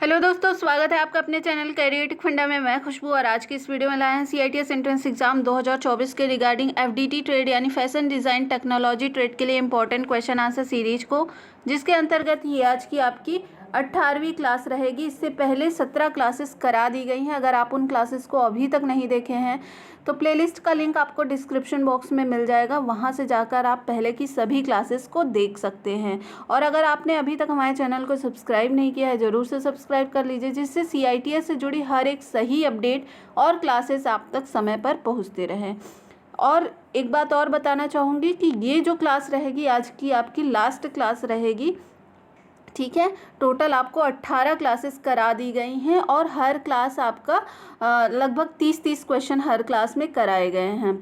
Hello दोस्तों, स्वागत है आपका अपने चैनल कैरियटिक फंडा में। मैं खुशबू और आज की इस वीडियो में लाए हैं CITS एंट्रेंस एग्जाम 2024 के रिगार्डिंग FDT ट्रेड यानी फैशन डिज़ाइन टेक्नोलॉजी ट्रेड के लिए इंपॉर्टेंट क्वेश्चन आंसर सीरीज को, जिसके अंतर्गत ये आज की आपकी 18वीं क्लास रहेगी। इससे पहले 17 क्लासेस करा दी गई हैं। अगर आप उन क्लासेस को अभी तक नहीं देखे हैं तो प्लेलिस्ट का लिंक आपको डिस्क्रिप्शन बॉक्स में मिल जाएगा, वहां से जाकर आप पहले की सभी क्लासेस को देख सकते हैं। और अगर आपने अभी तक हमारे चैनल को सब्सक्राइब नहीं किया है, ज़रूर से सब्सक्राइब कर लीजिए, जिससे CITS से जुड़ी हर एक सही अपडेट और क्लासेस आप तक समय पर पहुँचते रहें। और एक बात और बताना चाहूँगी कि ये जो क्लास रहेगी आज की आपकी लास्ट क्लास रहेगी, ठीक है। टोटल आपको 18 क्लासेस करा दी गई हैं और हर क्लास आपका लगभग 30 क्वेश्चन हर क्लास में कराए गए हैं।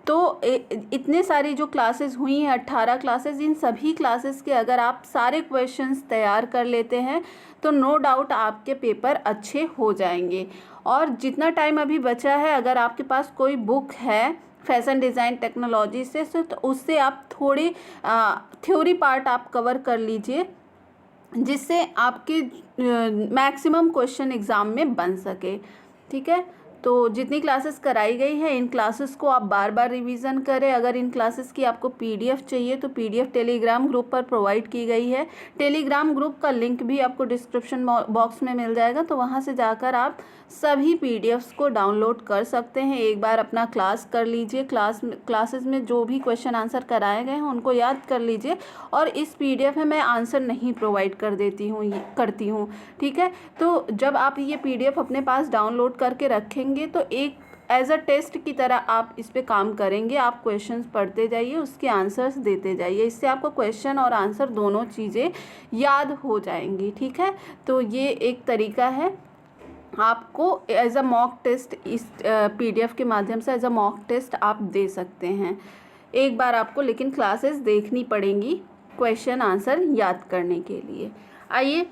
तो इतने सारी जो क्लासेस हुई हैं 18 क्लासेस, इन सभी क्लासेस के अगर आप सारे क्वेश्चंस तैयार कर लेते हैं तो नो डाउट आपके पेपर अच्छे हो जाएंगे। और जितना टाइम अभी बचा है, अगर आपके पास कोई बुक है फैशन डिज़ाइन टेक्नोलॉजी से तो उससे आप थोड़ी थ्योरी पार्ट आप कवर कर लीजिए, जिससे आपके मैक्सिमम क्वेश्चन एग्ज़ाम में बन सके, ठीक है। तो जितनी क्लासेस कराई गई है इन क्लासेस को आप बार बार रिवीजन करें। अगर इन क्लासेस की आपको PDF चाहिए तो PDF टेलीग्राम ग्रुप पर प्रोवाइड की गई है। टेलीग्राम ग्रुप का लिंक भी आपको डिस्क्रिप्शन बॉक्स में मिल जाएगा, तो वहां से जाकर आप सभी PDFs को डाउनलोड कर सकते हैं। एक बार अपना क्लास कर लीजिए, क्लासेस में जो भी क्वेश्चन आंसर कराए गए हैं उनको याद कर लीजिए। और इस PDF में मैं आंसर नहीं प्रोवाइड करती हूँ, ठीक है। तो जब आप ये PDF अपने पास डाउनलोड करके रखेंगे तो एक एज अ टेस्ट की तरह आप इस पे काम करेंगे। आप क्वेश्चंस पढ़ते जाइए, उसके आंसर्स देते जाइए, इससे आपको क्वेश्चन और आंसर दोनों चीज़ें याद हो जाएंगी, ठीक है। तो ये एक तरीका है, आपको एज अ मॉक टेस्ट इस PDF के माध्यम से एज अ मॉक टेस्ट आप दे सकते हैं। एक बार आपको लेकिन क्लासेस देखनी पड़ेंगी क्वेश्चन आंसर याद करने के लिए। आइए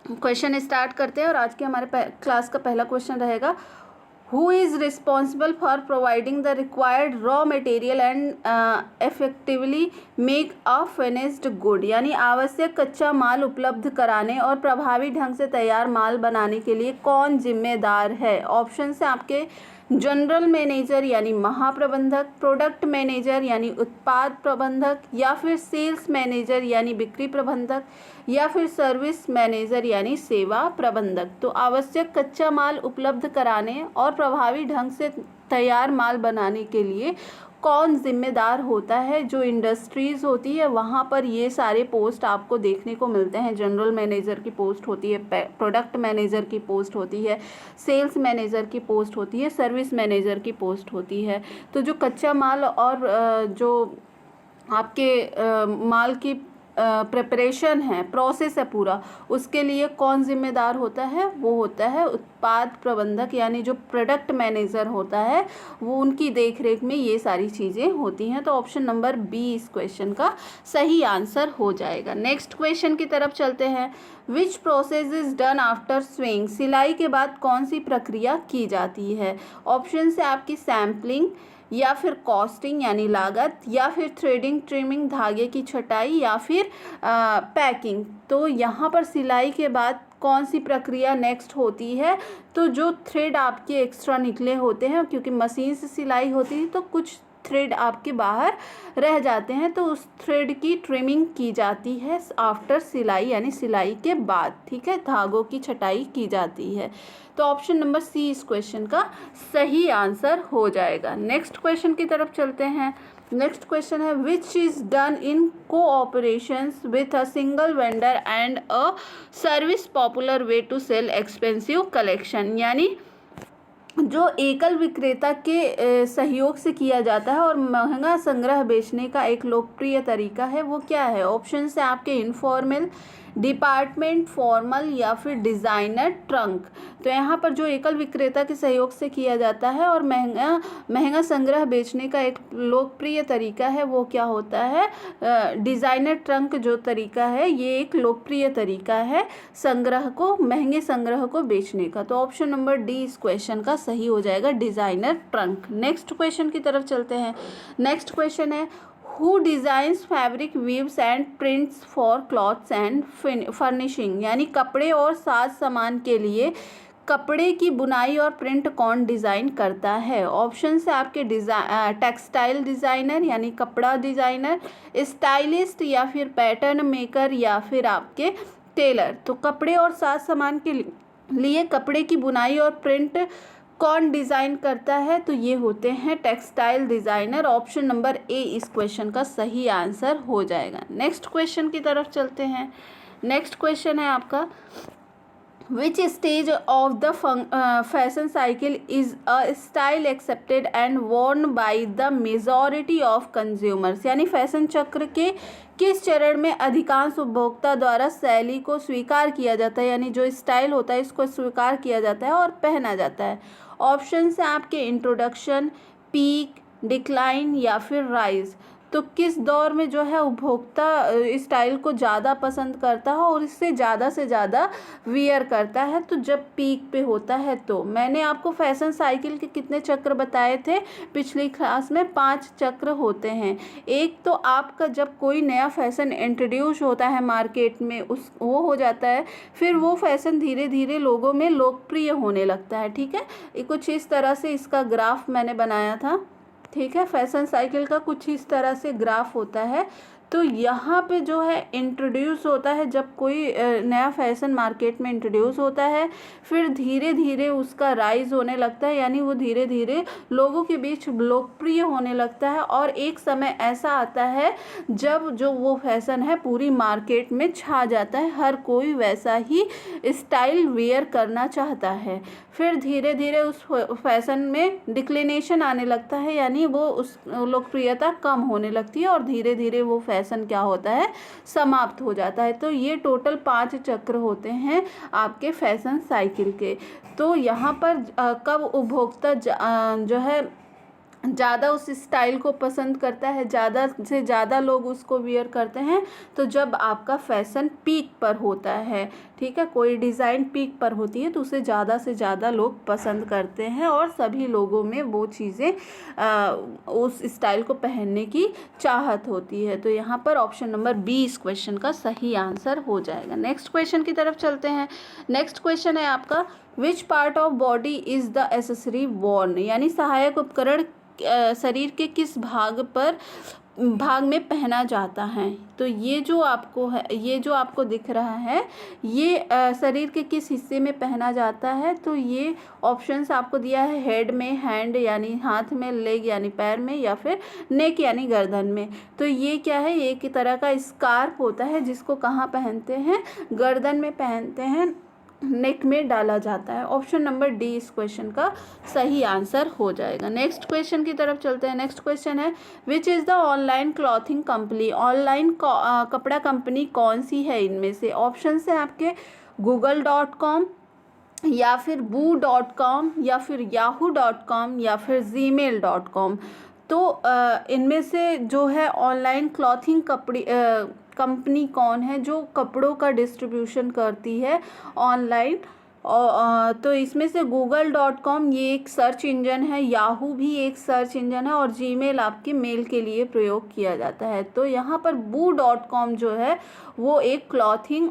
क्वेश्चन स्टार्ट करते हैं और आज के हमारे क्लास का पहला क्वेश्चन रहेगा, who is responsible for providing the required raw material and effectively make a finished good, यानी आवश्यक कच्चा माल उपलब्ध कराने और प्रभावी ढंग से तैयार माल बनाने के लिए कौन जिम्मेदार है। ऑप्शन से आपके जनरल मैनेजर यानी महाप्रबंधक, प्रोडक्ट मैनेजर यानी उत्पाद प्रबंधक, या फिर सेल्स मैनेजर यानी बिक्री प्रबंधक, या फिर सर्विस मैनेजर यानी सेवा प्रबंधक। तो आवश्यक कच्चा माल उपलब्ध कराने और प्रभावी ढंग से तैयार माल बनाने के लिए कौन जिम्मेदार होता है। जो इंडस्ट्रीज़ होती है वहाँ पर ये सारे पोस्ट आपको देखने को मिलते हैं। जनरल मैनेजर की पोस्ट होती है, प्रोडक्ट मैनेजर की पोस्ट होती है, सेल्स मैनेजर की पोस्ट होती है, सर्विस मैनेजर की पोस्ट होती है। तो जो कच्चा माल और जो आपके माल की प्रिपरेशन है, प्रोसेस है पूरा, उसके लिए कौन जिम्मेदार होता है, वो होता है उत्पाद प्रबंधक यानी जो प्रोडक्ट मैनेजर होता है, वो उनकी देखरेख में ये सारी चीज़ें होती हैं। तो ऑप्शन नंबर B इस क्वेश्चन का सही आंसर हो जाएगा। नेक्स्ट क्वेश्चन की तरफ चलते हैं, which process is done after swing, सिलाई के बाद कौन सी प्रक्रिया की जाती है। ऑप्शन से आपकी सैम्पलिंग, या फिर कॉस्टिंग यानी लागत, या फिर थ्रेडिंग ट्रिमिंग धागे की छटाई, या फिर पैकिंग। तो यहाँ पर सिलाई के बाद कौन सी प्रक्रिया नेक्स्ट होती है, तो जो थ्रेड आपके एक्स्ट्रा निकले होते हैं, क्योंकि मशीन से सिलाई होती है तो कुछ थ्रेड आपके बाहर रह जाते हैं, तो उस थ्रेड की ट्रिमिंग की जाती है आफ्टर सिलाई यानी सिलाई के बाद, ठीक है। धागों की छटाई की जाती है। तो ऑप्शन नंबर C इस क्वेश्चन का सही आंसर हो जाएगा। नेक्स्ट क्वेश्चन की तरफ चलते हैं। नेक्स्ट क्वेश्चन है, which is done in cooperations with a single vendor and a service popular way to sell expensive collection, यानी जो एकल विक्रेता के सहयोग से किया जाता है और महंगा संग्रह बेचने का एक लोकप्रिय तरीका है, वो क्या है। ऑप्शन से आपके इनफॉर्मल, डिपार्टमेंट, फॉर्मल, या फिर डिज़ाइनर ट्रंक। तो यहाँ पर जो एकल विक्रेता के सहयोग से किया जाता है और महंगा संग्रह बेचने का एक लोकप्रिय तरीका है, वो क्या होता है, डिज़ाइनर ट्रंक जो तरीका है ये एक लोकप्रिय तरीका है महंगे संग्रह को बेचने का। तो ऑप्शन नंबर D इस क्वेश्चन का सही हो जाएगा, डिज़ाइनर ट्रंक। नेक्स्ट क्वेश्चन की तरफ चलते हैं। नेक्स्ट क्वेश्चन है, who designs fabric weaves and prints for clothes and furnishing, यानी कपड़े और साज सामान के लिए कपड़े की बुनाई और प्रिंट कौन डिज़ाइन करता है। ऑप्शन से आपके टेक्सटाइल डिज़ाइनर यानी कपड़ा डिज़ाइनर, स्टाइलिस्ट या फिर पैटर्न मेकर या फिर आपके टेलर। तो कपड़े और साज सामान के लिए कपड़े की बुनाई और प्रिंट कौन डिज़ाइन करता है, तो ये होते हैं textile designer. Option number A इस क्वेश्चन का सही आंसर हो जाएगा। नेक्स्ट क्वेश्चन की तरफ चलते हैं। नेक्स्ट क्वेश्चन है आपका, Which stage of the fashion cycle is a style accepted and worn by the majority of consumers, यानी फैशन चक्र के किस चरण में अधिकांश उपभोक्ता द्वारा शैली को स्वीकार किया जाता है, यानी जो स्टाइल होता है इसको स्वीकार किया जाता है और पहना जाता है। ऑप्शन से आपके इंट्रोडक्शन, पीक, डिक्लाइन या फिर राइज। तो किस दौर में जो है उपभोक्ता स्टाइल को ज़्यादा पसंद करता है और इससे ज़्यादा से ज़्यादा वियर करता है, तो जब पीक पे होता है। तो मैंने आपको फैशन साइकिल के कितने चक्र बताए थे पिछली क्लास में, 5 चक्र होते हैं। एक तो आपका जब कोई नया फैशन इंट्रोड्यूस होता है मार्केट में वो हो जाता है, फिर वो फैशन धीरे धीरे लोगों में लोकप्रिय होने लगता है। ठीक है, कुछ इस तरह से इसका ग्राफ मैंने बनाया था। ठीक है, फैशन साइकिल का कुछ इस तरह से ग्राफ होता है। तो यहाँ पे जो है इंट्रोड्यूस होता है, जब कोई नया फैशन मार्केट में इंट्रोड्यूस होता है, फिर धीरे धीरे उसका राइज होने लगता है, यानी वो धीरे धीरे लोगों के बीच लोकप्रिय होने लगता है। और एक समय ऐसा आता है जब जो वो फैशन है पूरी मार्केट में छा जाता है, हर कोई वैसा ही स्टाइल वेयर करना चाहता है। फिर धीरे धीरे उस फैशन में डिक्लिनेशन आने लगता है, यानी वो उस लोकप्रियता कम होने लगती है और धीरे धीरे वो फैशन क्या होता है, समाप्त हो जाता है। तो ये टोटल 5 चक्र होते हैं आपके फैशन साइकिल के। तो यहाँ पर कब उपभोक्ता जो है ज़्यादा उस स्टाइल को पसंद करता है, ज़्यादा से ज़्यादा लोग उसको वियर करते हैं, तो जब आपका फैशन पीक पर होता है। ठीक है, कोई डिज़ाइन पीक पर होती है तो उसे ज़्यादा से ज़्यादा लोग पसंद करते हैं और सभी लोगों में वो चीज़ें उस स्टाइल को पहनने की चाहत होती है। तो यहाँ पर ऑप्शन नंबर बी इस क्वेश्चन का सही आंसर हो जाएगा। नेक्स्ट क्वेश्चन की तरफ चलते हैं। नेक्स्ट क्वेश्चन है आपका, which part of body is the accessory worn, यानी सहायक उपकरण शरीर के किस भाग में पहना जाता है। तो ये जो आपको दिख रहा है, ये शरीर के किस हिस्से में पहना जाता है। तो ये ऑप्शंस आपको दिया है, हेड में, हैंड यानी हाथ में, लेग यानी पैर में, या फिर नेक यानी गर्दन में। तो ये क्या है, ये एक तरह का स्कार्फ होता है जिसको कहाँ पहनते हैं, गर्दन में पहनते हैं, नेक में डाला जाता है। ऑप्शन नंबर डी इस क्वेश्चन का सही आंसर हो जाएगा। नेक्स्ट क्वेश्चन की तरफ चलते हैं। नेक्स्ट क्वेश्चन है, which is the online clothing company, online कपड़ा कंपनी कौन सी है इनमें से। ऑप्शन है आपके google.com या फिर boo.com या फिर yahoo.com या फिर gmail.com। तो इनमें से जो है ऑनलाइन क्लॉथिंग कंपनी कौन है जो कपड़ों का डिस्ट्रीब्यूशन करती है ऑनलाइन। तो इसमें से google.com ये एक सर्च इंजन है, याहू भी एक सर्च इंजन है और जीमेल आपके मेल के लिए प्रयोग किया जाता है। तो यहाँ पर boo.com जो है वो एक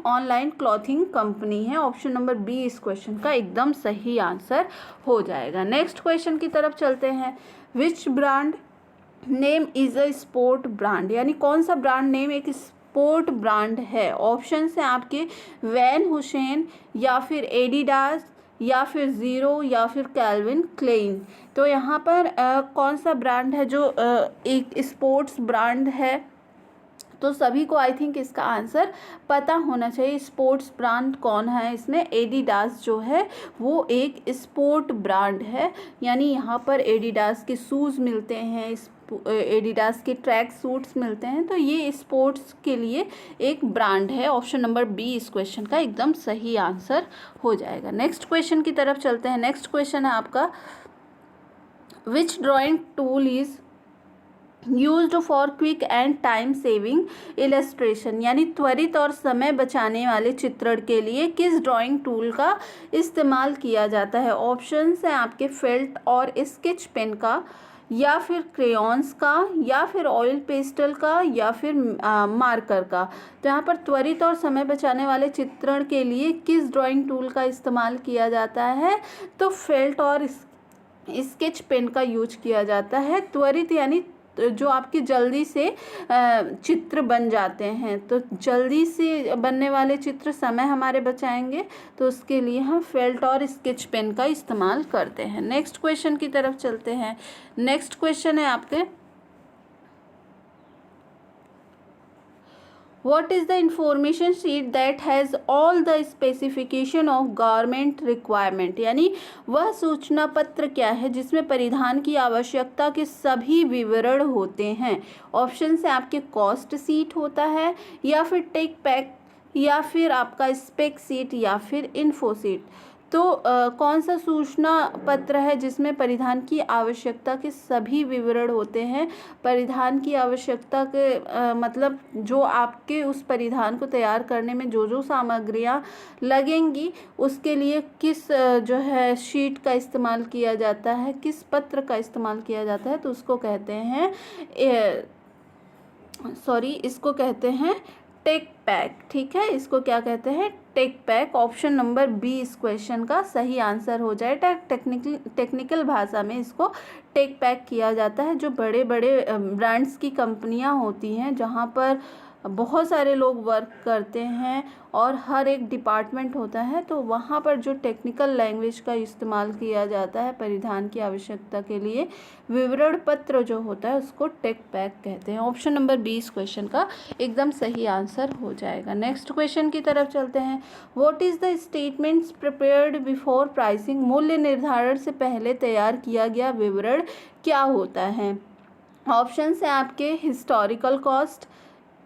ऑनलाइन क्लॉथिंग कंपनी है। ऑप्शन नंबर बी इस क्वेश्चन का एकदम सही आंसर हो जाएगा। नेक्स्ट क्वेश्चन की तरफ चलते हैं। Which brand name is a sport brand, यानी कौन सा ब्रांड नेम एक स्पोर्ट ब्रांड है। ऑप्शन है आपके वैन हुसैन या फिर एडिडास या फिर ज़ीरो या फिर कैल्विन क्लेइन। तो यहाँ पर कौन सा ब्रांड है जो एक स्पोर्ट्स ब्रांड है। तो सभी को आई थिंक इसका आंसर पता होना चाहिए, स्पोर्ट्स ब्रांड कौन है इसमें। एडिडास जो है वो एक स्पोर्ट ब्रांड है, यानी यहाँ पर एडिडास के शूज़ मिलते हैं, एडिडास के ट्रैक सूट्स मिलते हैं। तो ये स्पोर्ट्स के लिए एक ब्रांड है। ऑप्शन नंबर बी इस क्वेश्चन का एकदम सही आंसर हो जाएगा। नेक्स्ट क्वेश्चन की तरफ चलते हैं। नेक्स्ट क्वेश्चन है आपका, which drawing tool is used for quick and time saving illustration, यानी त्वरित और समय बचाने वाले चित्रण के लिए किस ड्राइंग टूल का इस्तेमाल किया जाता है। ऑप्शंस हैं आपके फेल्ट और स्केच पेन का या फिर क्रेयॉन्स का, या फिर ऑयल पेस्टल का, या फिर मार्कर का। तो यहाँ पर त्वरित और समय बचाने वाले चित्रण के लिए किस ड्राइंग टूल का इस्तेमाल किया जाता है? तो फेल्ट और स्केच पेन का यूज किया जाता है। त्वरित यानी जो आपके जल्दी से चित्र बन जाते हैं, तो जल्दी से बनने वाले चित्र समय हमारे बचाएंगे, तो उसके लिए हम फेल्ट और स्केच पेन का इस्तेमाल करते हैं। नेक्स्ट क्वेश्चन की तरफ चलते हैं। नेक्स्ट क्वेश्चन है आपके, What is the information sheet that has all the specification of garment requirement? यानी वह सूचना पत्र क्या है जिसमें परिधान की आवश्यकता के सभी विवरण होते हैं? ऑप्शन से आपके कॉस्ट सीट होता है, या फिर टेक पैक, या फिर आपका स्पेक सीट, या फिर इन्फो सीट। तो कौन सा सूचना पत्र है जिसमें परिधान की आवश्यकता के सभी विवरण होते हैं? परिधान की आवश्यकता के मतलब जो आपके उस परिधान को तैयार करने में जो जो सामग्रियां लगेंगी, उसके लिए किस जो है शीट का इस्तेमाल किया जाता है, किस पत्र का इस्तेमाल किया जाता है, तो उसको कहते हैं इसको कहते हैं टेक पैक। ठीक है, इसको क्या कहते हैं? Tech pack. Option number B इस क्वेश्चन का सही आंसर हो जाएगा। टेक्निकल भाषा में इसको टेक पैक किया जाता है। जो बड़े बड़े ब्रांड्स की कंपनियां होती हैं, जहां पर बहुत सारे लोग वर्क करते हैं और हर एक डिपार्टमेंट होता है, तो वहाँ पर जो टेक्निकल लैंग्वेज का इस्तेमाल किया जाता है परिधान की आवश्यकता के लिए, विवरण पत्र जो होता है, उसको टेक पैक कहते हैं। ऑप्शन नंबर बी इस क्वेश्चन का एकदम सही आंसर हो जाएगा। नेक्स्ट क्वेश्चन की तरफ चलते हैं। What is the statements prepared before pricing? मूल्य निर्धारण से पहले तैयार किया गया विवरण क्या होता है? ऑप्शन है आपके हिस्टोरिकल कॉस्ट,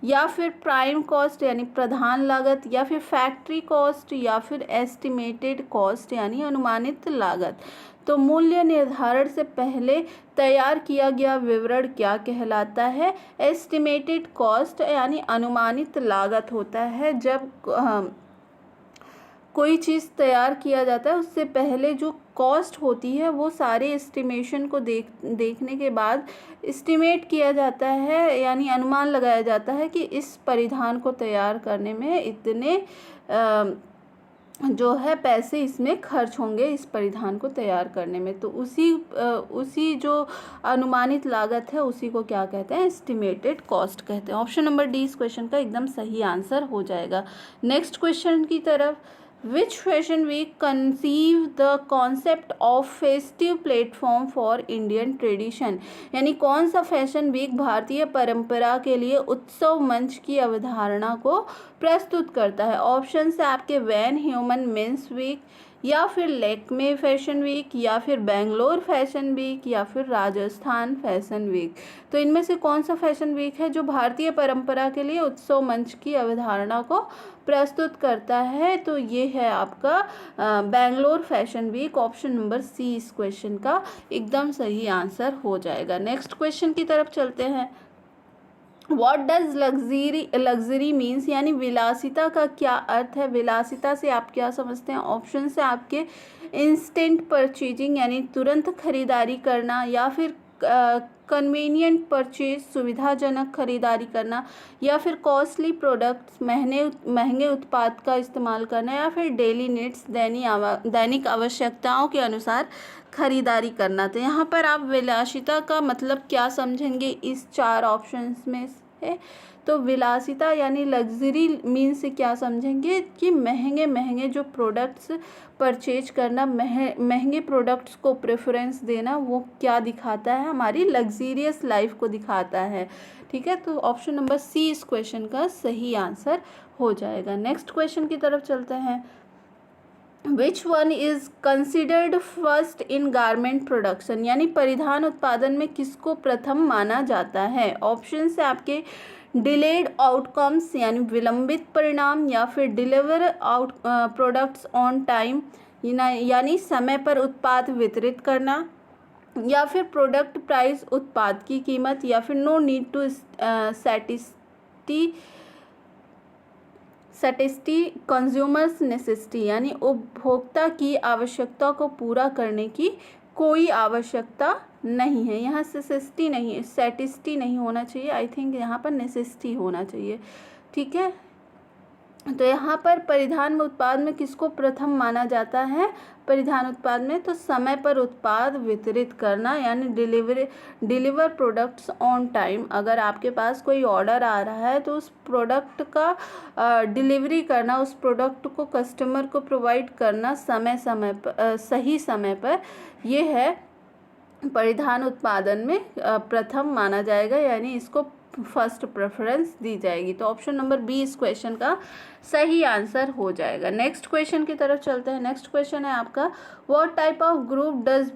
या फिर प्राइम कॉस्ट यानी प्रधान लागत, या फिर फैक्ट्री कॉस्ट, या फिर एस्टिमेटेड कॉस्ट यानी अनुमानित लागत। तो मूल्य निर्धारण से पहले तैयार किया गया विवरण क्या कहलाता है? एस्टिमेटेड कॉस्ट यानी अनुमानित लागत होता है। जब कोई चीज़ तैयार किया जाता है, उससे पहले जो कॉस्ट होती है वो सारे एस्टिमेशन को देखने के बाद एस्टिमेट किया जाता है, यानी अनुमान लगाया जाता है कि इस परिधान को तैयार करने में इतने जो है पैसे इसमें खर्च होंगे इस परिधान को तैयार करने में। तो उसी जो अनुमानित लागत है उसी को क्या कहते हैं? एस्टिमेटेड कॉस्ट कहते हैं। ऑप्शन नंबर डी इस क्वेश्चन का एकदम सही आंसर हो जाएगा। नेक्स्ट क्वेश्चन की तरफ, Which fashion week conceived the concept of festive platform for Indian tradition? यानी कौन सा फैशन वीक भारतीय परंपरा के लिए उत्सव मंच की अवधारणा को प्रस्तुत करता है? ऑप्शन से आपके वैन ह्यूमन मेंस वीक, या फिर लेकमे फैशन वीक, या फिर बेंगलोर फैशन वीक, या फिर राजस्थान फैशन वीक। तो इनमें से कौन सा फैशन वीक है जो भारतीय परंपरा के लिए उत्सव मंच की अवधारणा को प्रस्तुत करता है? तो ये है आपका Bangalore fashion week. Option number C इस क्वेश्चन का एकदम सही आंसर हो जाएगा। नेक्स्ट क्वेश्चन की तरफ चलते हैं। What does luxury means? यानी विलासिता का क्या अर्थ है? विलासिता से आप क्या समझते हैं? ऑप्शन से आपके इंस्टेंट परचेजिंग यानी तुरंत खरीदारी करना, या फिर कन्वीनियंट परचेज सुविधाजनक खरीदारी करना, या फिर कॉस्टली प्रोडक्ट्स महंगे उत्पाद का इस्तेमाल करना, या फिर डेली नीड्स दैनिक आवश्यकताओं के अनुसार खरीदारी करना। तो यहाँ पर आप विलासिता का मतलब क्या समझेंगे इस चार ऑप्शंस में से? तो विलासिता यानी लग्जरी मीन से क्या समझेंगे कि महंगे जो प्रोडक्ट्स परचेज करना, महंगे प्रोडक्ट्स को प्रेफरेंस देना, वो क्या दिखाता है? हमारी लग्जरियस लाइफ को दिखाता है। ठीक है, तो ऑप्शन नंबर सी इस क्वेश्चन का सही आंसर हो जाएगा। नेक्स्ट क्वेश्चन की तरफ चलते हैं। Which one is considered first in garment production? यानी परिधान उत्पादन में किसको प्रथम माना जाता है? ऑप्शन से आपके डिलेड आउटकम्स यानी विलंबित परिणाम, या फिर deliver out products on time यानी समय पर उत्पाद वितरित करना, या फिर प्रोडक्ट प्राइस उत्पाद की कीमत, या फिर no need to satisfy consumers necessity यानी उपभोक्ता की आवश्यकता को पूरा करने की कोई आवश्यकता नहीं है। यहाँ सेसेसिटी नहीं है, सेटिस्टी नहीं होना चाहिए, आई थिंक यहाँ पर नेसेसिटी होना चाहिए। ठीक है, तो यहाँ पर परिधान में उत्पाद में किसको प्रथम माना जाता है? परिधान उत्पाद में तो समय पर उत्पाद वितरित करना, यानी डिलीवर प्रोडक्ट्स ऑन टाइम। अगर आपके पास कोई ऑर्डर आ रहा है तो उस प्रोडक्ट का डिलीवरी करना, उस प्रोडक्ट को कस्टमर को प्रोवाइड करना समय पर, सही समय पर, ये है परिधान उत्पादन में प्रथम माना जाएगा, यानी इसको फर्स्ट प्रेफरेंस दी जाएगी। तो ऑप्शन नंबर बी इस क्वेश्चन का सही आंसर हो जाएगा। नेक्स्ट क्वेश्चन की तरफ चलते हैं। नेक्स्ट क्वेश्चन है आपका, what type of group does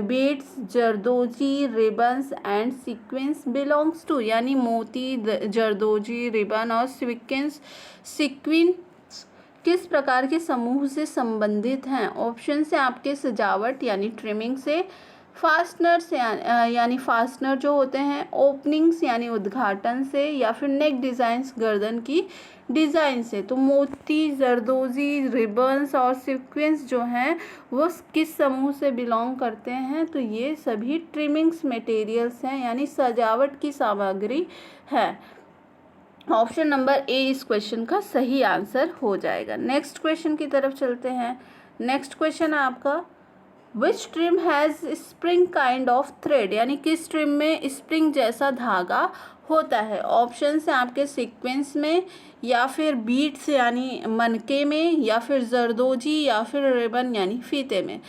beads, zardozi, ribbons and sequins belongs to, यानी मोती, जरदोजी, रिबन और सीक्वेंस किस प्रकार के समूह से संबंधित हैं? ऑप्शन से आपके सजावट यानी ट्रिमिंग से, फास्टनर यानी फास्टनर जो होते हैं, ओपनिंग्स यानी उद्घाटन से, या फिर नेक डिज़ाइंस गर्दन की डिज़ाइन से। तो मोती, जरदोजी, रिबन्स और सीक्वेंस जो हैं वो किस समूह से बिलोंग करते हैं? तो ये सभी ट्रिमिंग्स मटेरियल्स हैं, यानी सजावट की सामग्री है। ऑप्शन नंबर ए इस क्वेश्चन का सही आंसर हो जाएगा। नेक्स्ट क्वेश्चन की तरफ चलते हैं। नेक्स्ट क्वेश्चन है आपका, which trim has spring kind of thread, यानी किस ट्रिम में स्प्रिंग जैसा धागा होता है? ऑप्शन से आपके सीक्वेंस में, या फिर बीड्स यानी मनके में, या फिर जरदोजी, या फिर रिबन यानी फीते में।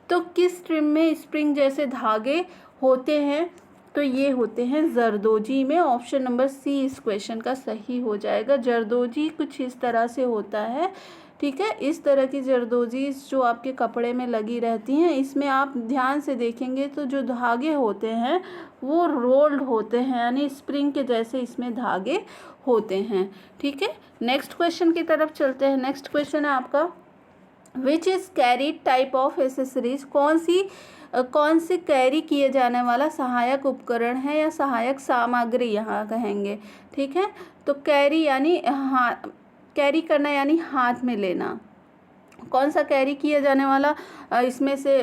तो किस ट्रिम में स्प्रिंग जैसे धागे होते हैं? तो ये होते हैं जरदोजी में। ऑप्शन नंबर सी इस क्वेश्चन का सही हो जाएगा। जरदोजी कुछ इस तरह से होता है। ठीक है, इस तरह की जरदोजी जो आपके कपड़े में लगी रहती हैं, इसमें आप ध्यान से देखेंगे तो जो धागे होते हैं वो रोल्ड होते हैं, यानी स्प्रिंग के जैसे इसमें धागे होते हैं। ठीक है, नेक्स्ट क्वेश्चन की तरफ चलते हैं। नेक्स्ट क्वेश्चन है आपका, which is carried type of accessories, कौन सी कैरी किए जाने वाला सहायक उपकरण है या सहायक सामग्री यहाँ कहेंगे। ठीक है, तो कैरी यानी कैरी करना यानी हाथ में लेना। कौन सा कैरी किया जाने वाला इसमें से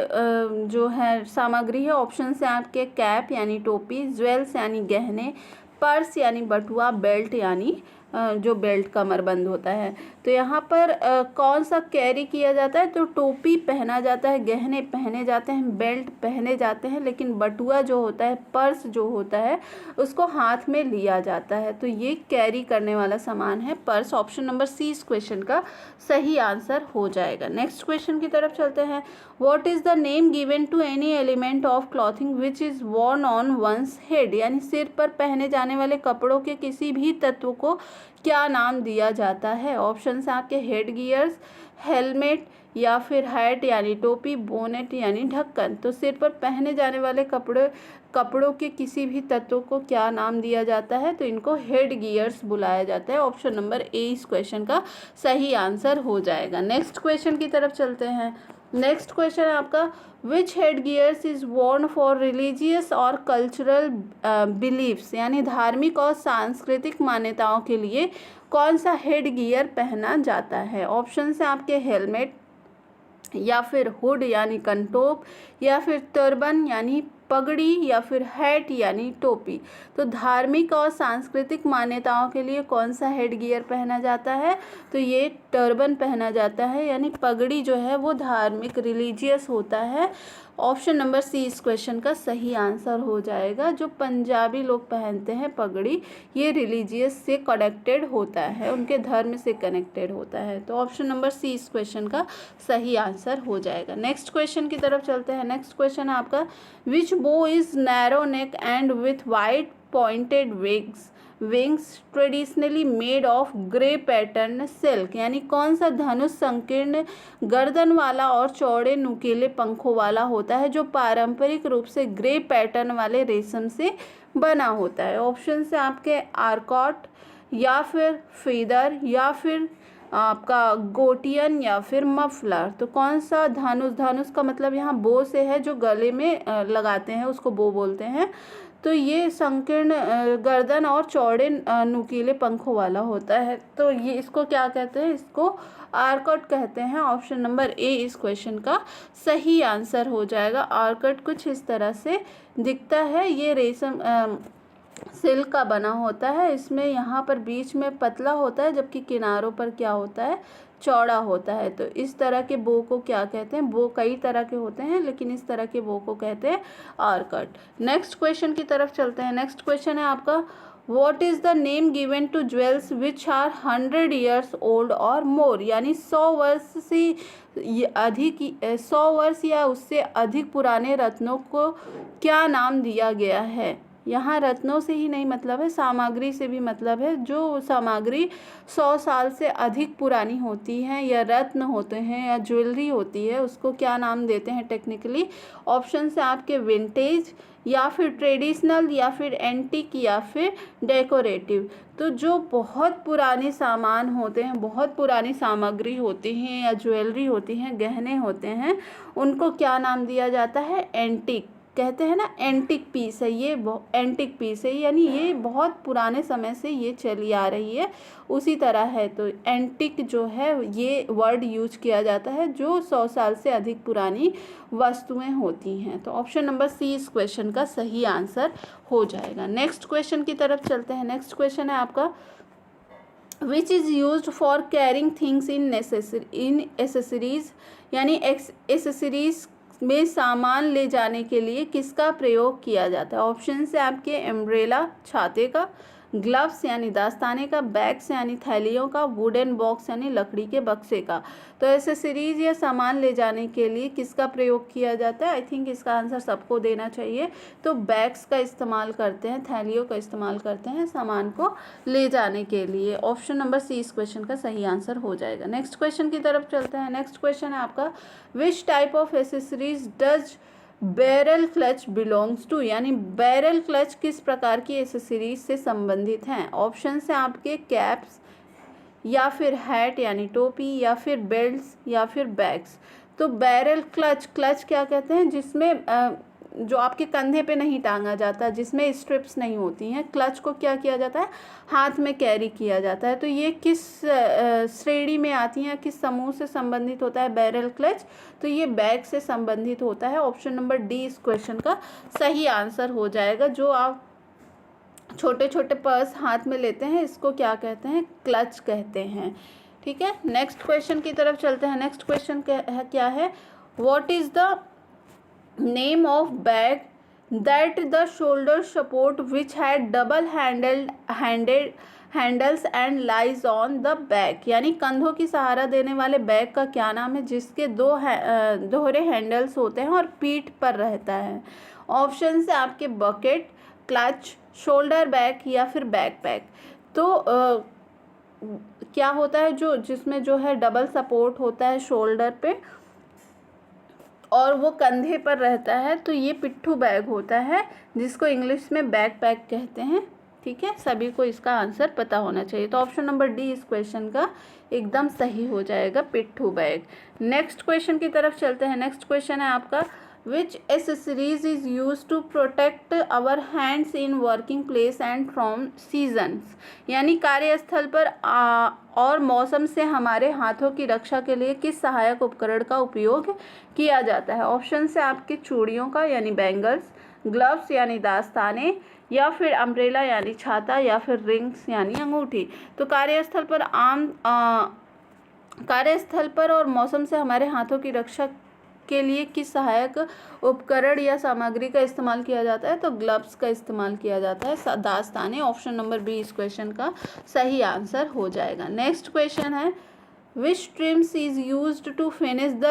जो है सामग्री है? ऑप्शन से आपके कैप यानी टोपी, ज्वेल्स यानी गहने, पर्स यानी बटुआ, बेल्ट यानी जो बेल्ट कमरबंद होता है। तो यहाँ पर कौन सा कैरी किया जाता है? तो टोपी पहना जाता है, गहने पहने जाते हैं, बेल्ट पहने जाते हैं, लेकिन बटुआ जो होता है, पर्स जो होता है, उसको हाथ में लिया जाता है। तो ये कैरी करने वाला सामान है पर्स। ऑप्शन नंबर सी इस क्वेश्चन का सही आंसर हो जाएगा। नेक्स्ट क्वेश्चन की तरफ चलते हैं। What is the name given to any element of clothing which is worn on one's head, यानी सिर पर पहने जाने वाले कपड़ों के किसी भी तत्व को क्या नाम दिया जाता है? ऑप्शन से आपके हेड गियर्स, हेलमेट, या फिर हैट यानी टोपी, बोनेट यानी ढक्कन। तो सिर पर पहने जाने वाले कपड़ों के किसी भी तत्व को क्या नाम दिया जाता है? तो इनको हेड गियर्स बुलाया जाता है। ऑप्शन नंबर ए इस क्वेश्चन का सही आंसर हो जाएगा। नेक्स्ट क्वेश्चन की तरफ चलते हैं। नेक्स्ट क्वेश्चन है आपका, which head gears is worn for religious और कल्चरल बिलीव्स, यानी धार्मिक और सांस्कृतिक मान्यताओं के लिए कौन सा हेड गियर पहना जाता है? ऑप्शन से आपके हेलमेट, या फिर हुड यानी कंटोप, या फिर टर्बन यानी पगड़ी, या फिर हैट यानी टोपी। तो धार्मिक और सांस्कृतिक मान्यताओं के लिए कौन सा हेड गियर पहना जाता है? तो ये टर्बन पहना जाता है, यानी पगड़ी जो है वो धार्मिक रिलीजियस होता है। ऑप्शन नंबर सी इस क्वेश्चन का सही आंसर हो जाएगा। जो पंजाबी लोग पहनते हैं पगड़ी, ये रिलीजियस से कनेक्टेड होता है, उनके धर्म से कनेक्टेड होता है। तो ऑप्शन नंबर सी इस क्वेश्चन का सही आंसर हो जाएगा। नेक्स्ट क्वेश्चन की तरफ चलते हैं। नेक्स्ट क्वेश्चन है आपका, विच बो is narrow neck and with wide pointed wings traditionally made of grey pattern silk, यानी कौन सा धनुष संकीर्ण गर्दन वाला और चौड़े नुकीले पंखों वाला होता है, जो पारंपरिक रूप से ग्रे पैटर्न वाले रेशम से बना होता है? ऑप्शन से आपके आर्कॉट, या फिर फीदर, या फिर आपका गोटियन, या फिर मफलर। तो कौन सा धनुष का मतलब यहाँ बो से है, जो गले में लगाते हैं उसको बो बोलते हैं। तो ये संकीर्ण गर्दन और चौड़े नुकीले पंखों वाला होता है। तो ये इसको क्या कहते हैं, इसको आर्कट कहते हैं। ऑप्शन नंबर ए इस क्वेश्चन का सही आंसर हो जाएगा। आर्कट कुछ इस तरह से दिखता है, ये रेशम सिल्क का बना होता है। इसमें यहाँ पर बीच में पतला होता है, जबकि किनारों पर क्या होता है, चौड़ा होता है। तो इस तरह के बो को क्या कहते हैं, बो कई तरह के होते हैं, लेकिन इस तरह के बो को कहते हैं आर्कट। नेक्स्ट क्वेश्चन की तरफ चलते हैं। नेक्स्ट क्वेश्चन है आपका, what is the name given to jewels which are 100 years old or more, यानी 100 वर्ष से अधिक 100 वर्ष या उससे अधिक पुराने रत्नों को क्या नाम दिया गया है। यहाँ रत्नों से ही नहीं मतलब है, सामग्री से भी मतलब है। जो सामग्री 100 साल से अधिक पुरानी होती है, या रत्न होते हैं या ज्वेलरी होती है, उसको क्या नाम देते हैं टेक्निकली। ऑप्शन से आपके विंटेज, या फिर ट्रेडिशनल, या फिर एंटीक, या फिर डेकोरेटिव। तो जो बहुत पुराने सामान होते हैं, बहुत पुरानी सामग्री होती हैं या ज्वेलरी होती हैं, गहने होते हैं, उनको क्या नाम दिया जाता है, एंटीक कहते हैं ना। एंटिक पीस है ये, एंटिक पीस है, यानी ये बहुत पुराने समय से ये चली आ रही है, उसी तरह है। तो एंटिक जो है ये वर्ड यूज किया जाता है जो 100 साल से अधिक पुरानी वस्तुएं होती हैं। तो ऑप्शन नंबर सी इस क्वेश्चन का सही आंसर हो जाएगा। नेक्स्ट क्वेश्चन की तरफ चलते हैं। नेक्स्ट क्वेश्चन है आपका, which is use for carrying things in accessories, यानी एसेसरीज में सामान ले जाने के लिए किसका प्रयोग किया जाता है। ऑप्शन से आपके एम्ब्रेला छाते का, ग्लव्स यानी दास्ताने का, बैग्स यानी थैलियों का, वुडन बॉक्स यानी लकड़ी के बक्से का। तो एसेसरीज या सामान ले जाने के लिए किसका प्रयोग किया जाता है। आई थिंक इसका आंसर सबको देना चाहिए। तो बैग्स का इस्तेमाल करते हैं, थैलियों का इस्तेमाल करते हैं सामान को ले जाने के लिए। ऑप्शन नंबर सी इस क्वेश्चन का सही आंसर हो जाएगा। नेक्स्ट क्वेश्चन की तरफ चलते हैं। नेक्स्ट क्वेश्चन है आपका, which type of accessories does barrel clutch belongs to, यानी बैरल क्लच किस प्रकार की एसेसरीज से संबंधित हैं। ऑप्शन से आपके कैप्स, या फिर हैट यानी टोपी, या फिर बेल्ट्स, या फिर बैग्स। तो बैरल क्लच, क्लच क्या कहते हैं, जिसमें जो आपके कंधे पे नहीं टांगा जाता, जिसमें स्ट्रिप्स नहीं होती हैं, क्लच को क्या किया जाता है, हाथ में कैरी किया जाता है। तो ये किस श्रेणी में आती हैं, किस समूह से संबंधित होता है बैरल क्लच, तो ये बैग से संबंधित होता है। ऑप्शन नंबर डी इस क्वेश्चन का सही आंसर हो जाएगा। जो आप छोटे छोटे पर्स हाथ में लेते हैं, इसको क्या कहते हैं, क्लच कहते हैं। ठीक है, नेक्स्ट क्वेश्चन की तरफ चलते हैं। नेक्स्ट क्वेश्चन क्या है, what is the name of bag that the shoulder support which had double handles and lies on the back, यानी कंधों की सहारा देने वाले बैग का क्या नाम है जिसके दोहरे हैंडल्स होते हैं और पीठ पर रहता है। ऑप्शन से आपके बकेट, क्लच, शोल्डर बैग, या फिर बैकपैक। तो क्या होता है, जिसमें जो है डबल सपोर्ट होता है शोल्डर पे और वो कंधे पर रहता है, तो ये पिट्ठू बैग होता है, जिसको इंग्लिश में बैकपैक कहते हैं। ठीक है, सभी को इसका आंसर पता होना चाहिए। तो ऑप्शन नंबर डी इस क्वेश्चन का एकदम सही हो जाएगा, पिट्ठू बैग। नेक्स्ट क्वेश्चन की तरफ चलते हैं। नेक्स्ट क्वेश्चन है आपका, which accessories is use to protect our hands in working place and from seasons, यानी कार्यस्थल पर और मौसम से हमारे हाथों की रक्षा के लिए किस सहायक उपकरण का उपयोग किया जाता है। ऑप्शन से आपके चूड़ियों का यानी बैंगल्स, ग्लव्स यानी दास्ताने, या फिर अम्ब्रेला यानी छाता, या फिर रिंग्स यानी अंगूठी। तो कार्यस्थल पर और मौसम से हमारे हाथों की रक्षा के लिए किस सहायक उपकरण या सामग्री का इस्तेमाल किया जाता है, तो ग्लव्स का इस्तेमाल किया जाता है, दास्ताने। ऑप्शन नंबर बी इस क्वेश्चन का सही आंसर हो जाएगा। नेक्स्ट क्वेश्चन है, which trims is used to finish the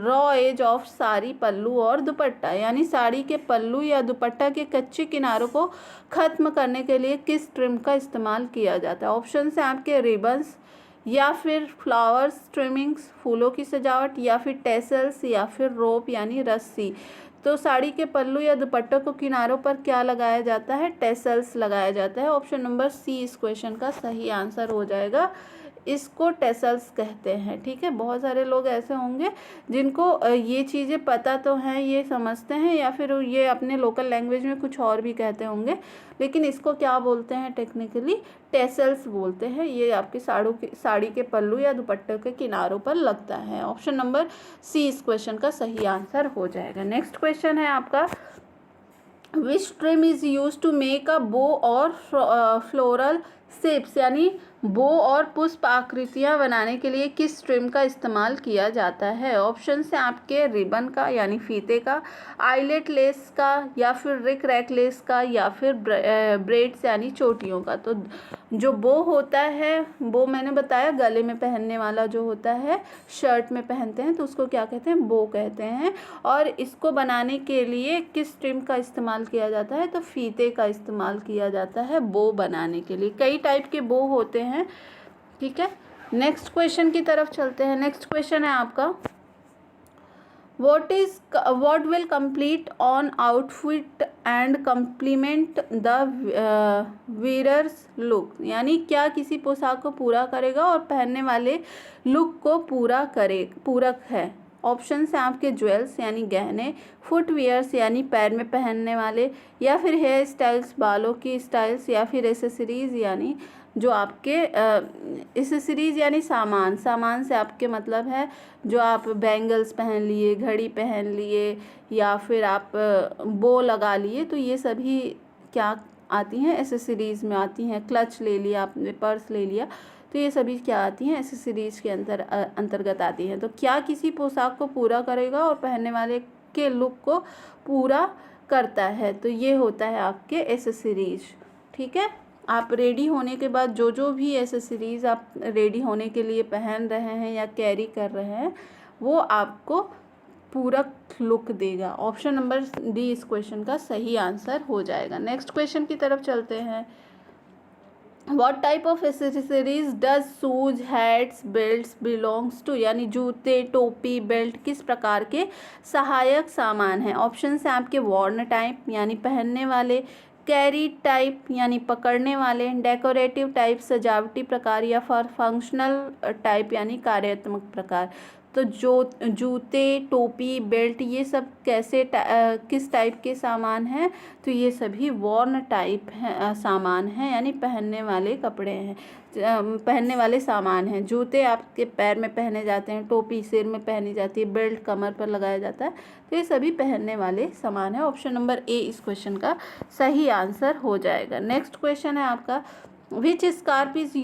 raw edge of sari, pallu और दुपट्टा, यानी साड़ी के पल्लू या दुपट्टा के कच्चे किनारों को खत्म करने के लिए किस ट्रिम का इस्तेमाल किया जाता है। ऑप्शन से आपके रिबन्स, या फिर फ्लावर्स ट्रिमिंग्स, फूलों की सजावट, या फिर टेसल्स, या फिर रोप यानी रस्सी। तो साड़ी के पल्लू या दुपट्टों को किनारों पर क्या लगाया जाता है, टेसल्स लगाया जाता है। ऑप्शन नंबर सी इस क्वेश्चन का सही आंसर हो जाएगा। इसको टेसल्स कहते हैं। ठीक है, बहुत सारे लोग ऐसे होंगे जिनको ये चीज़ें पता तो हैं, ये समझते हैं, या फिर ये अपने लोकल लैंग्वेज में कुछ और भी कहते होंगे, लेकिन इसको क्या बोलते हैं टेक्निकली, टेसल्स बोलते हैं। ये आपकी साड़ी के पल्लू या दुपट्टे के किनारों पर लगता है। ऑप्शन नंबर सी इस क्वेश्चन का सही आंसर हो जाएगा। नेक्स्ट क्वेश्चन है आपका, which trim is use to make a bow or floral shapes, यानी बो और पुष्प आकृतियाँ बनाने के लिए किस ट्रिम का इस्तेमाल किया जाता है। ऑप्शन है आपके रिबन का यानी फीते का, आईलेट लेस का, या फिर रिक रैक लेस का, या फिर ब्रेड्स यानी चोटियों का। तो जो बो होता है, बो मैंने बताया गले में पहनने वाला जो होता है, शर्ट में पहनते हैं तो उसको क्या कहते हैं, बो कहते हैं। और इसको बनाने के लिए किस ट्रिम का इस्तेमाल किया जाता है, तो फीते का इस्तेमाल किया जाता है बो बनाने के लिए। कई टाइप के बो होते हैं। ठीक है, नेक्स्ट क्वेश्चन की तरफ चलते हैं। नेक्स्ट क्वेश्चन है आपका, what will complete on outfit and complement the wearer's look, यानी क्या किसी पोशाक को पूरा करेगा और पहनने वाले लुक को पूरक है। ऑप्शन है आपके ज्वेल्स यानी गहने, फुटवियर्स यानी पैर में पहनने वाले, या फिर हेयर स्टाइल्स बालों की स्टाइल्स, या फिर एसेसरीज यानी जो आपके एसेसरीज यानी सामान से आपके मतलब है जो आप बैंगल्स पहन लिए, घड़ी पहन लिए, या फिर आप बो लगा लिए, तो ये सभी क्या आती हैं, एसेसरीज़ में आती हैं। क्लच ले लिया आपने, पर्स ले लिया, तो ये सभी क्या आती हैं, एसेसरीज़ के अंतर्गत आती हैं। तो क्या किसी पोशाक को पूरा करेगा और पहनने वाले के लुक को पूरा करता है, तो ये होता है आपके एसेसरीज। ठीक है, आप रेडी होने के बाद जो भी एसेसरीज़ आप रेडी होने के लिए पहन रहे हैं या कैरी कर रहे हैं, वो आपको पूरा लुक देगा। ऑप्शन नंबर डी इस क्वेश्चन का सही आंसर हो जाएगा। नेक्स्ट क्वेश्चन की तरफ चलते हैं, What type of accessories does shoes, hats, belts belongs to, यानी जूते, टोपी, बेल्ट किस प्रकार के सहायक सामान हैं। ऑप्शन है आपके वॉर्न टाइप यानी पहनने वाले, कैरी टाइप यानी पकड़ने वाले, डेकोरेटिव टाइप सजावटी प्रकार, या फंक्शनल टाइप यानी कार्यात्मक प्रकार। तो जूते, टोपी, बेल्ट ये सब किस टाइप के सामान हैं, तो ये सभी वॉर्न टाइप हैं, सामान हैं, यानी पहनने वाले कपड़े हैं, पहनने वाले सामान हैं। जूते आपके पैर में पहने जाते हैं, टोपी सिर में पहनी जाती है, बेल्ट कमर पर लगाया जाता है, तो ये सभी पहनने वाले सामान हैं। ऑप्शन नंबर ए इस क्वेश्चन का सही आंसर हो जाएगा। नेक्स्ट क्वेश्चन है आपका, which scarf is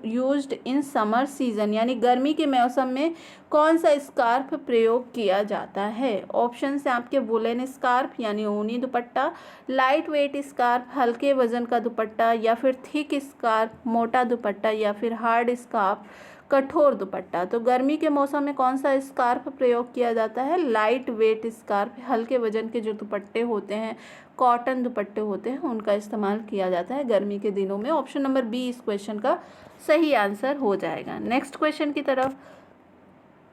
used in summer season, यानी गर्मी के मौसम में कौन सा स्कार्फ प्रयोग किया जाता है। ऑप्शन है आपके वुलन स्कार्फ यानी ऊनी दुपट्टा, लाइट वेट स्कार्फ हल्के वजन का दुपट्टा, या फिर थिक स्कार्फ मोटा दुपट्टा, या फिर हार्ड स्कार्फ कठोर दुपट्टा। तो गर्मी के मौसम में कौन सा स्कार्फ प्रयोग किया जाता है, लाइट वेट स्कार्फ, हल्के वजन के जो दुपट्टे होते हैं, कॉटन दुपट्टे होते हैं, उनका इस्तेमाल किया जाता है गर्मी के दिनों में। ऑप्शन नंबर बी इस क्वेश्चन का सही आंसर हो जाएगा। नेक्स्ट क्वेश्चन की तरफ,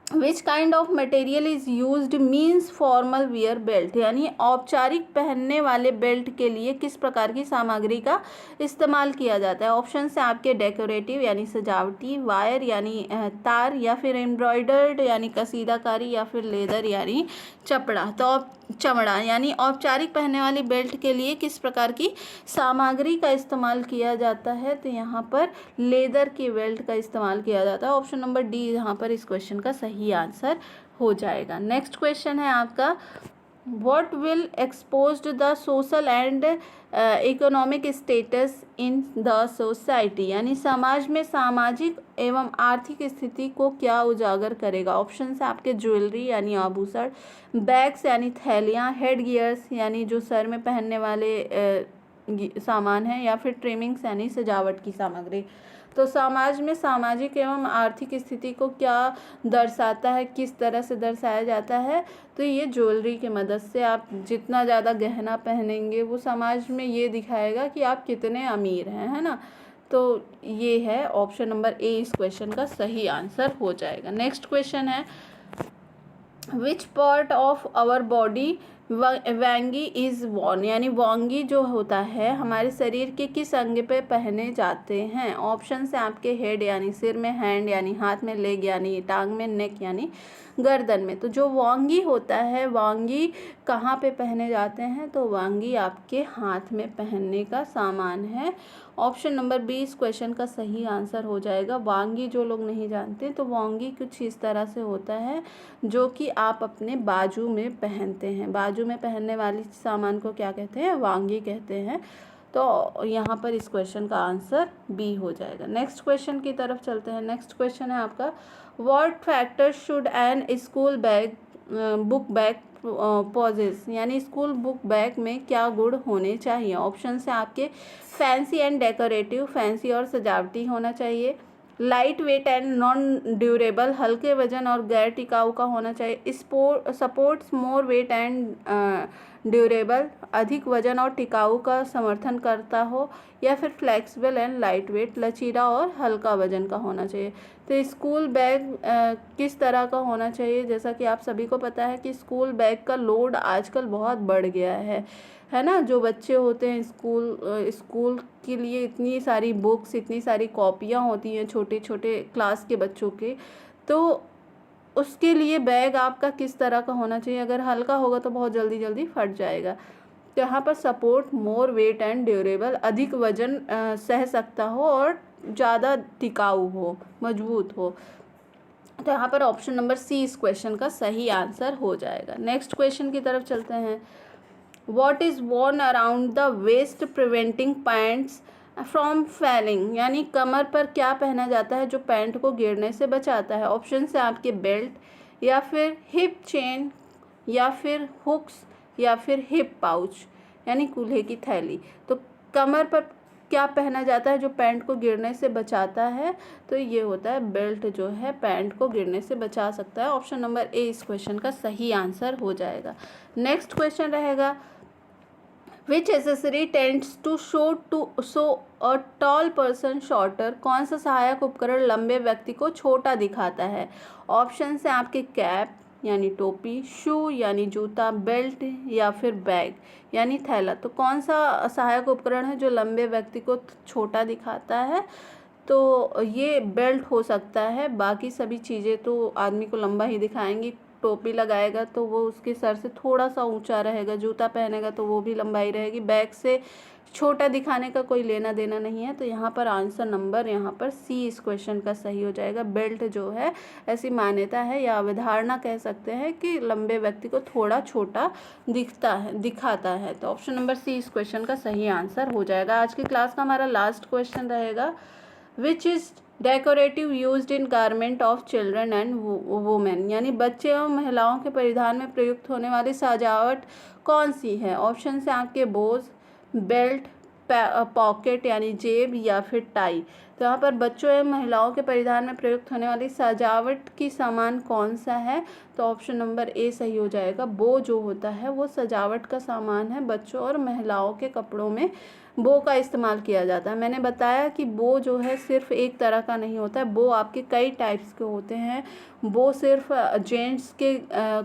which kind of material is used means formal wear belt, यानी औपचारिक पहनने वाले बेल्ट के लिए किस प्रकार की सामग्री का इस्तेमाल किया जाता है। ऑप्शन है आपके डेकोरेटिव यानी सजावटी, वायर यानी तार, या फिर एम्ब्रॉयडर्ड यानी कसीदाकारी, या फिर लेदर यानी चमड़ा। यानी औपचारिक पहनने वाली बेल्ट के लिए किस प्रकार की सामग्री का इस्तेमाल किया जाता है, तो यहाँ पर लेदर की बेल्ट का इस्तेमाल किया जाता है। ऑप्शन नंबर डी यहाँ पर इस क्वेश्चन का सही आंसर हो जाएगा। नेक्स्ट क्वेश्चन है आपका, What will expose the social and economic status in the society, यानी समाज में सामाजिक एवं आर्थिक स्थिति को क्या उजागर करेगा। ऑप्शन है आपके ज्वेलरी यानी आभूषण, बैग्स यानी थैलियाँ, हेड गियर्स यानी जो सर में पहनने वाले सामान हैं, या फिर ट्रिमिंग्स यानी सजावट की सामग्री। तो समाज में सामाजिक एवं आर्थिक स्थिति को क्या दर्शाता है, किस तरह से दर्शाया जाता है, तो ये ज्वेलरी की मदद से। आप जितना ज़्यादा गहना पहनेंगे वो समाज में ये दिखाएगा कि आप कितने अमीर हैं, है ना। तो ये है ऑप्शन नंबर ए इस क्वेश्चन का सही आंसर हो जाएगा। नेक्स्ट क्वेश्चन है, which part of our body vangi is worn, यानी वांगी जो होता है हमारे शरीर के किस अंग पे पहने जाते हैं? ऑप्शन से आपके हेड यानी सिर में, हैंड यानी हाथ में, लेग यानी टांग में, नेक यानी गर्दन में। तो जो वांगी होता है, वांगी कहाँ पे पहने जाते हैं? तो वांगी आपके हाथ में पहनने का सामान है। ऑप्शन नंबर बी इस क्वेश्चन का सही आंसर हो जाएगा। वांगी जो लोग नहीं जानते तो वांगी कुछ इस तरह से होता है जो कि आप अपने बाजू में पहनते हैं। बाजू में पहनने वाली सामान को क्या कहते हैं? वांगी कहते हैं। तो यहाँ पर इस क्वेश्चन का आंसर बी हो जाएगा। नेक्स्ट क्वेश्चन की तरफ चलते हैं। नेक्स्ट क्वेश्चन है आपका, what factor should an school bag book bag possess, यानी स्कूल बुक बैग में क्या गुण होने चाहिए? ऑप्शन से आपके फैंसी एंड डेकोरेटिव, फैंसी और सजावटी होना चाहिए, light weight and non durable, हल्के वजन और गैर टिकाऊ का होना चाहिए, supports more weight and durable, अधिक वजन और टिकाऊ का समर्थन करता हो, या फिर फ्लेक्सिबल एंड लाइट वेट, लचीला और हल्का वजन का होना चाहिए। तो स्कूल बैग किस तरह का होना चाहिए? जैसा कि आप सभी को पता है कि स्कूल बैग का लोड आजकल बहुत बढ़ गया है ना। जो बच्चे होते हैं स्कूल के लिए इतनी सारी बुक्स, इतनी सारी कॉपियाँ होती हैं छोटे छोटे क्लास के बच्चों के, तो उसके लिए बैग आपका किस तरह का होना चाहिए? अगर हल्का होगा तो बहुत जल्दी जल्दी फट जाएगा। तो यहाँ पर support more weight and durable, अधिक वजन सह सकता हो और ज़्यादा टिकाऊ हो, मजबूत हो। तो यहाँ पर ऑप्शन नंबर सी इस क्वेश्चन का सही आंसर हो जाएगा। नेक्स्ट क्वेश्चन की तरफ चलते हैं। What is worn around the waist preventing pants from falling, यानी कमर पर क्या पहना जाता है जो पैंट को गिरने से बचाता है? ऑप्शन से आपके बेल्ट, या फिर हिप चेन, या फिर हुक्स, या फिर हिप पाउच, यानी कूल्हे की थैली। तो कमर पर क्या पहना जाता है जो पैंट को गिरने से बचाता है? तो ये होता है बेल्ट, जो है पैंट को गिरने से बचा सकता है। ऑप्शन नंबर ए इस क्वेश्चन का सही आंसर हो जाएगा। नेक्स्ट क्वेश्चन रहेगा, which accessory tends to show a tall person shorter, कौन सा सहायक उपकरण लंबे व्यक्ति को छोटा दिखाता है? ऑप्शन से आपके कैप यानी टोपी, शू यानी जूता, बेल्ट, या फिर बैग यानी थैला। तो कौन सा सहायक उपकरण है जो लंबे व्यक्ति को छोटा दिखाता है? तो ये बेल्ट हो सकता है, बाकी सभी चीज़ें तो आदमी को लंबा ही दिखाएंगी। टोपी लगाएगा तो वो उसके सर से थोड़ा सा ऊंचा रहेगा, जूता पहनेगा तो वो भी लंबाई रहेगी, बैग से छोटा दिखाने का कोई लेना देना नहीं है। तो यहाँ पर आंसर नंबर यहाँ पर सी इस क्वेश्चन का सही हो जाएगा। बेल्ट जो है ऐसी मान्यता है या अवधारणा कह सकते हैं कि लंबे व्यक्ति को थोड़ा छोटा दिखाता है। तो ऑप्शन नंबर सी इस क्वेश्चन का सही आंसर हो जाएगा। आज की क्लास का हमारा लास्ट क्वेश्चन रहेगा, which is decorative used in garment of children and women, यानी बच्चे एवं महिलाओं के परिधान में प्रयुक्त होने वाली सजावट कौन सी है? ऑप्शन से आपके बोज, बेल्ट, पॉकेट यानी जेब, या फिर टाई। तो यहाँ पर बच्चों एवं महिलाओं के परिधान में प्रयुक्त होने वाली सजावट की सामान कौन सा है? तो ऑप्शन नंबर ए सही हो जाएगा। बो जो होता है वो सजावट का सामान है। बच्चों और महिलाओं के कपड़ों में बो का इस्तेमाल किया जाता है। मैंने बताया कि बो जो है सिर्फ एक तरह का नहीं होता है, बो आपके कई टाइप्स के होते हैं। बो सिर्फ जेंट्स के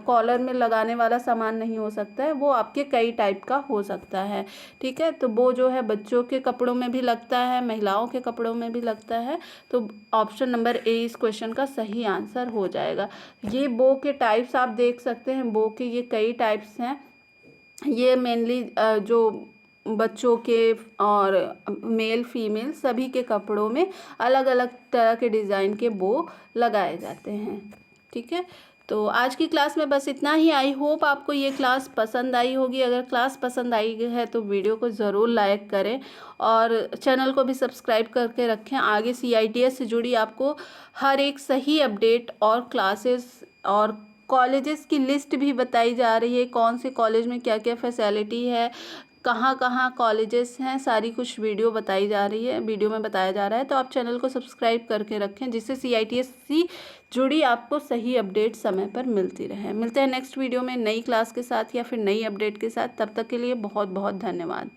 कॉलर में लगाने वाला सामान नहीं हो सकता है, वो आपके कई टाइप का हो सकता है। ठीक है, तो बो जो है बच्चों के कपड़ों में भी लगता है, महिलाओं के कपड़ों में भी लगता है। तो ऑप्शन नंबर ए इस क्वेश्चन का सही आंसर हो जाएगा। ये बो के टाइप्स आप देख सकते हैं, बो के ये कई टाइप्स हैं। ये मेनली जो बच्चों के और मेल फीमेल सभी के कपड़ों में अलग अलग तरह के डिज़ाइन के बो लगाए जाते हैं। ठीक है, तो आज की क्लास में बस इतना ही। आई होप आपको ये क्लास पसंद आई होगी। अगर क्लास पसंद आई है तो वीडियो को ज़रूर लाइक करें और चैनल को भी सब्सक्राइब करके रखें। आगे CITS से जुड़ी आपको हर एक सही अपडेट और क्लासेस और कॉलेजेस की लिस्ट भी बताई जा रही है, कौन से कॉलेज में क्या क्या फैसिलिटी है, कहाँ कहाँ कॉलेजेस हैं, सारी कुछ वीडियो बताई जा रही है, वीडियो में बताया जा रहा है। तो आप चैनल को सब्सक्राइब करके रखें जिससे CITS से जुड़ी आपको सही अपडेट समय पर मिलती रहे। मिलते हैं नेक्स्ट वीडियो में नई क्लास के साथ या फिर नई अपडेट के साथ। तब तक के लिए बहुत बहुत धन्यवाद।